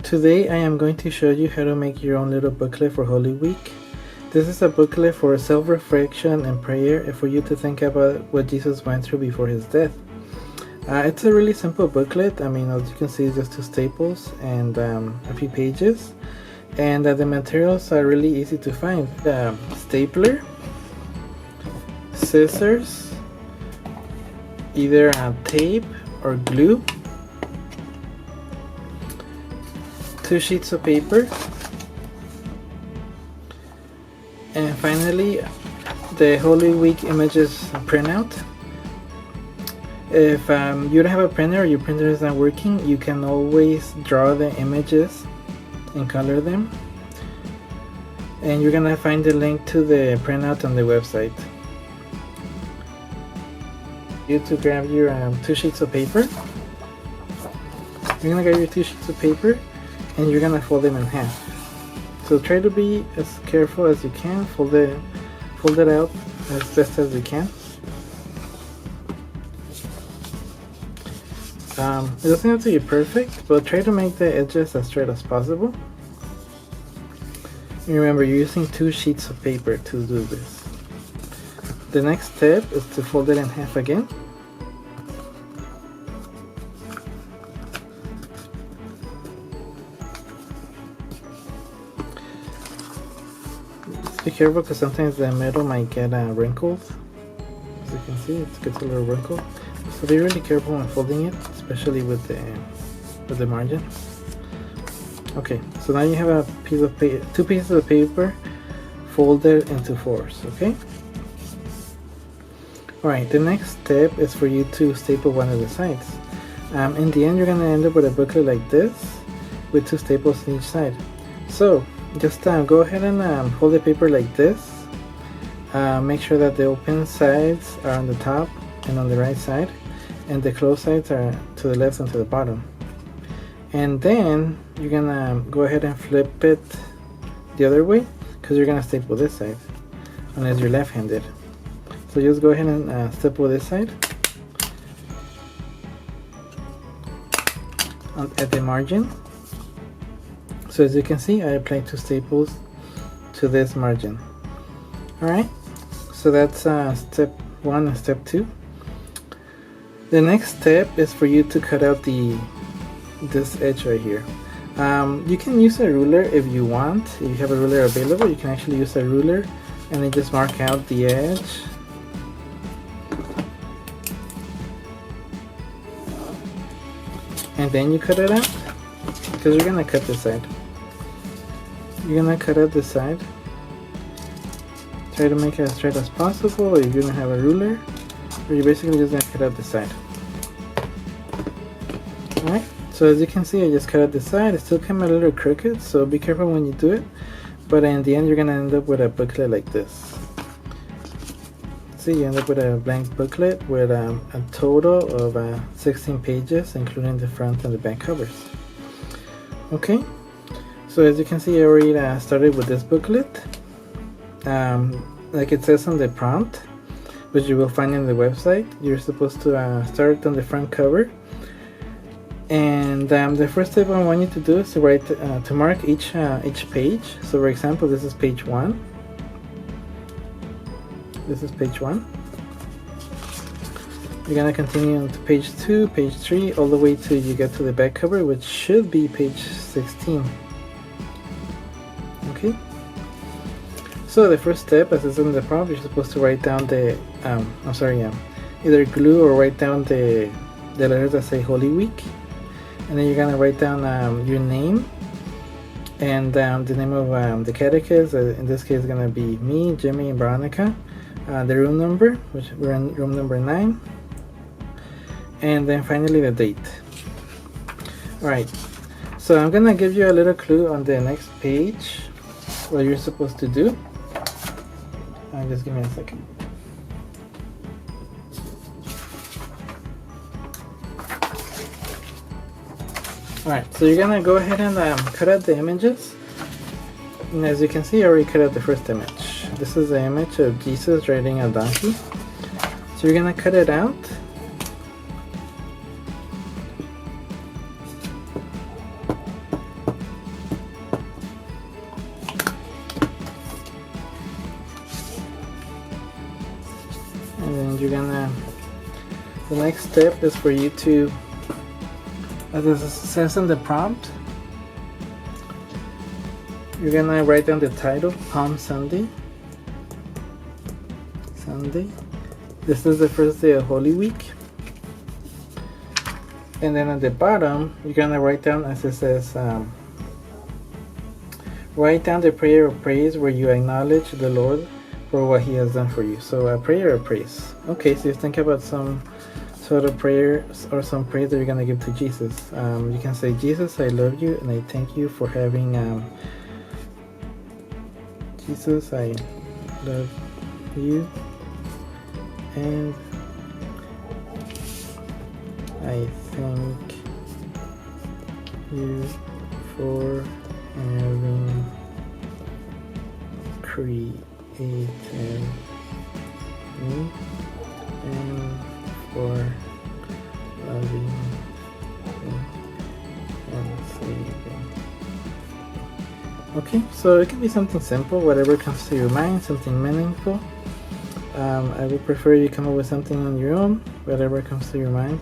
Today I am going to show you how to make your own little booklet for Holy Week. This is a booklet for self-reflection and prayer and for you to think about what Jesus went through before his death. It's a really simple booklet. I mean, as you can see, it's just two staples and a few pages. And the materials are really easy to find. Stapler, scissors, either tape or glue, 2 sheets of paper, and finally the Holy Week images printout. If you don't have a printer or your printer is not working, you can always draw the images and color them, and you're gonna find the link to the printout on the website. You to grab your 2 sheets of paper. You're gonna grab your 2 sheets of paper and you're gonna fold them in half. So try to be as careful as you can. Fold it out as best as you can. It doesn't have to be perfect, but try to make the edges as straight as possible. And remember, you're using 2 sheets of paper to do this. The next step is to fold it in half again. Just be careful because sometimes the metal might get wrinkled. As you can see, it gets a little wrinkled. So be really careful when folding it, especially with the margin. Okay, so now you have a piece of 2 pieces of paper folded into 4s. Okay. Alright, the next step is for you to staple one of the sides. In the end, you're gonna end up with a booklet like this, with 2 staples on each side. So just go ahead and hold the paper like this. Make sure that the open sides are on the top and on the right side, and the closed sides are to the left and to the bottom. And then you're gonna go ahead and flip it the other way, because you're gonna staple this side unless you're left-handed. So just go ahead and staple this side at the margin. So as you can see, I applied 2 staples to this margin. Alright, so that's step 1 and step 2. The next step is for you to cut out this edge right here. You can use a ruler if you want. If you have a ruler available, you can actually use a ruler and then just mark out the edge. And then you cut it out, because you're gonna cut this side. You're gonna cut out this side. Try to make it as straight as possible if you don't have a ruler, or you're basically just gonna cut out the side. Alright, so as you can see, I just cut out the side. It still came a little crooked, so be careful when you do it. But in the end, you're gonna end up with a booklet like this. See, you end up with a blank booklet with a total of 16 pages, including the front and the back covers. Okay, so as you can see, I already started with this booklet. Like it says on the prompt, which you will find in the website, you're supposed to start on the front cover. And the first step I want you to do is to write to mark each page. So for example, this is page 1. This is page 1. You're gonna continue on to page 2, page 3, all the way till you get to the back cover, which should be page 16. Okay. So the first step, as it's in the prompt, you're supposed to write down the either glue or write down the letters that say Holy Week, and then you're gonna write down your name and the name of the catechist. In this case, it's gonna be me, Jimmy, and Veronica. The room number, which we're in room number 9, and then finally the date. Alright, so I'm gonna give you a little clue on the next page what you're supposed to do. Just give me a second. Alright, so you're gonna go ahead and cut out the images. And as you can see, I already cut out the first image. This is the image of Jesus riding a donkey. So you're gonna cut it out. you're gonna, the next step is for you to, as it says in the prompt, you're gonna write down the title, Palm Sunday. This is the first day of Holy Week. And then at the bottom, you're gonna write down, as it says, write down the prayer of praise where you acknowledge the Lord for what He has done for you. So a prayer of praise. Okay, so you think about some sort of prayer or some praise that you're gonna give to Jesus. You can say, Jesus, I love you and I thank you for having, Jesus, I love you and I thank you for having created me and for loving me and saving. Okay, so it can be something simple, whatever comes to your mind, something meaningful. I would prefer you come up with something on your own, whatever comes to your mind.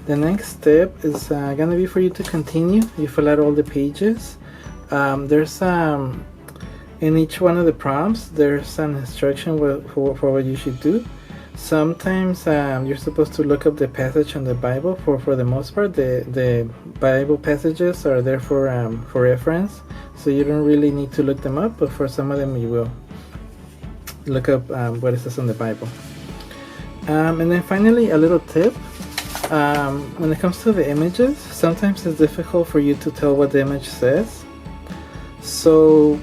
The next step is gonna be for you to continue. You fill out all the pages. There's in each one of the prompts, there's an instruction for what you should do. Sometimes you're supposed to look up the passage in the Bible. For the most part, the Bible passages are there for reference, so you don't really need to look them up. But for some of them, you will look up what it says in the Bible. And then finally, a little tip. When it comes to the images, sometimes it's difficult for you to tell what the image says. So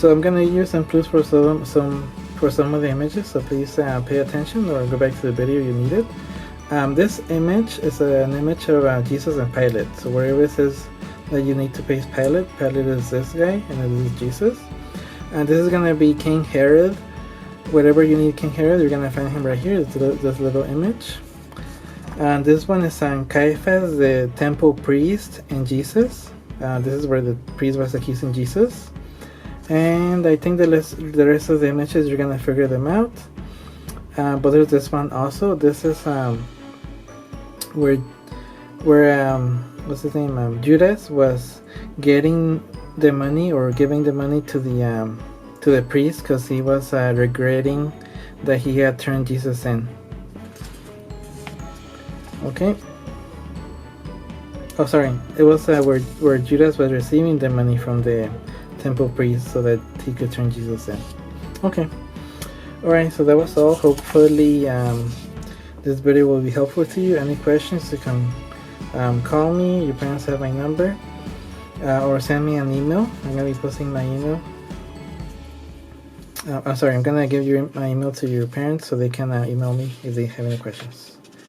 I'm gonna use some clues for some of the images. So please pay attention or go back to the video you need it. This image is an image of Jesus and Pilate. So wherever it says that you need to face Pilate is this guy, and this is Jesus. And this is gonna be King Herod. Whatever you need King Herod, you're gonna find him right here. This little image. And this one is Caiaphas, the temple priest, and Jesus. This is where the priest was accusing Jesus. And I think the rest of the images, you're gonna figure them out. But there's this one also. This is where what's his name? Judas was getting the money or giving the money to the priest because he was regretting that he had turned Jesus in. Okay. Oh, sorry. It was where Judas was receiving the money from the temple priest so that he could turn Jesus in. Okay. Alright, so that was all. Hopefully this video will be helpful to you. Any questions, you can call me. Your parents have my number. Or send me an email. I'm going to be posting my email. I'm going to give my email to your parents so they can email me if they have any questions.